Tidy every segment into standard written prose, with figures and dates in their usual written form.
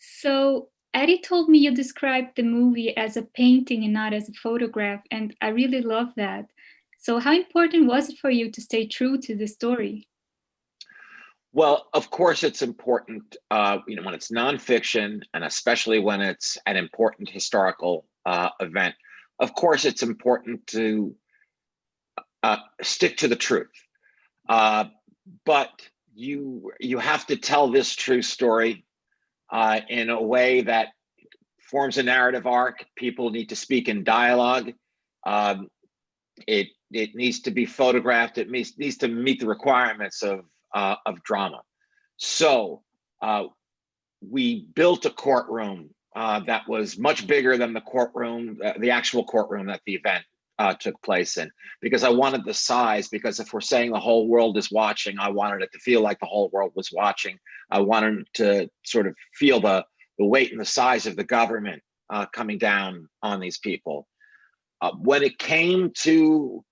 So, Eddie told me you described the movie as a painting and not as a photograph, and I really love that. So, how important was it for you to stay true to the story? Well, of course, it's important, when it's nonfiction, and especially when it's an important historical event. Of course, it's important to stick to the truth, uh, but you have to tell this true story in a way that forms a narrative arc. People need to speak in dialogue. Um, it needs to be photographed. It needs to meet the requirements of drama. So uh, we built a courtroom that was much bigger than the actual courtroom that the event took place in, because I wanted the size. Because if we're saying the whole world is watching, I wanted it to feel like the whole world was watching. I wanted to sort of feel the weight and the size of the government coming down on these people. When it came to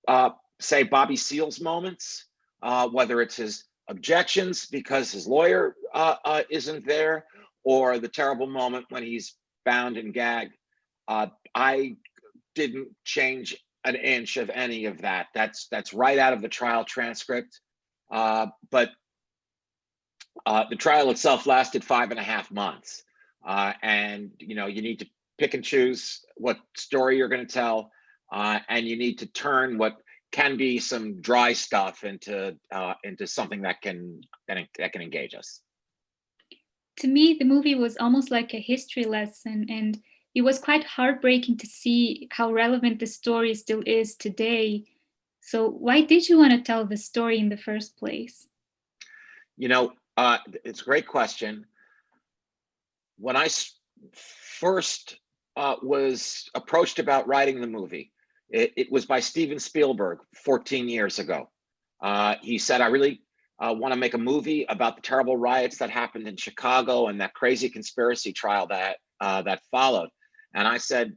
uh, say Bobby Seale's moments, whether it's his objections because his lawyer isn't there, or the terrible moment when he's bound and gagged. I didn't change an inch of any of that. That's right out of the trial transcript. But the trial itself lasted 5.5 months, and you need to pick and choose what story you're going to tell, and you need to turn what can be some dry stuff into something that can engage us. To me, the movie was almost like a history lesson, and it was quite heartbreaking to see how relevant the story still is today. So, why did you want to tell the story in the first place? It's a great question. When I first was approached about writing the movie, it was by Steven Spielberg 14 years ago. He said, I really want to make a movie about the terrible riots that happened in Chicago and that crazy conspiracy trial that followed. And I said,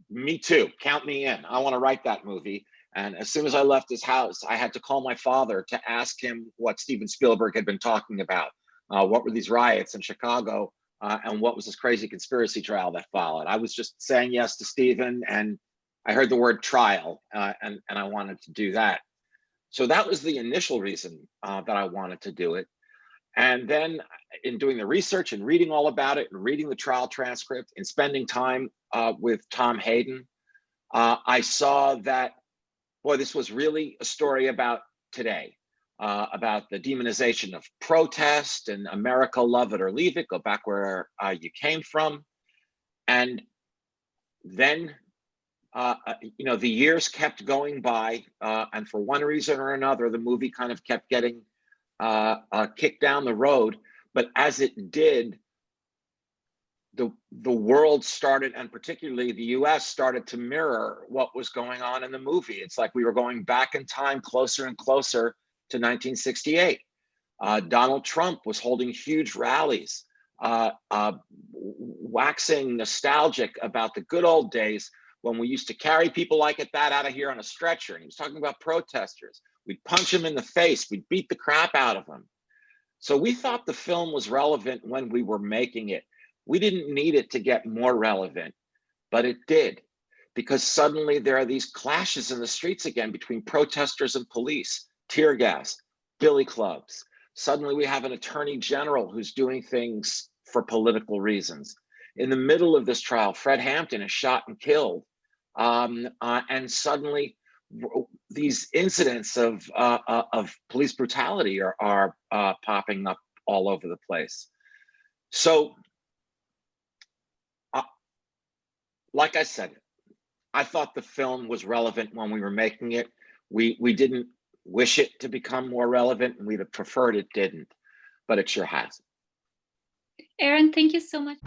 me too, count me in. I want to write that movie. And as soon as I left his house, I had to call my father to ask him what Steven Spielberg had been talking about. What were these riots in Chicago? And what was this crazy conspiracy trial that followed? I was just saying yes to Steven, and I heard the word trial, and I wanted to do that. So that was the initial reason that I wanted to do it. And then in doing the research and reading all about it and reading the trial transcript and spending time with Tom Hayden, I saw that, boy, this was really a story about today, about the demonization of protest and America, love it or leave it, go back where you came from. And then the years kept going by, and for one reason or another, the movie kind of kept getting kicked down the road. But as it did, the world started, and particularly the US, started to mirror what was going on in the movie. It's like we were going back in time closer and closer to 1968. Donald Trump was holding huge rallies, waxing nostalgic about the good old days when we used to carry people like that out of here on a stretcher. And he was talking about protesters. We'd punch them in the face. We'd beat the crap out of them. So we thought the film was relevant when we were making it. We didn't need it to get more relevant, but it did, because suddenly there are these clashes in the streets again between protesters and police, tear gas, billy clubs. Suddenly we have an attorney general who's doing things for political reasons. In the middle of this trial, Fred Hampton is shot and killed. And suddenly these incidents of police brutality are popping up all over the place. So, like I said, I thought the film was relevant when we were making it. We didn't wish it to become more relevant, and we'd have preferred it didn't, but it sure has. Aaron, thank you so much.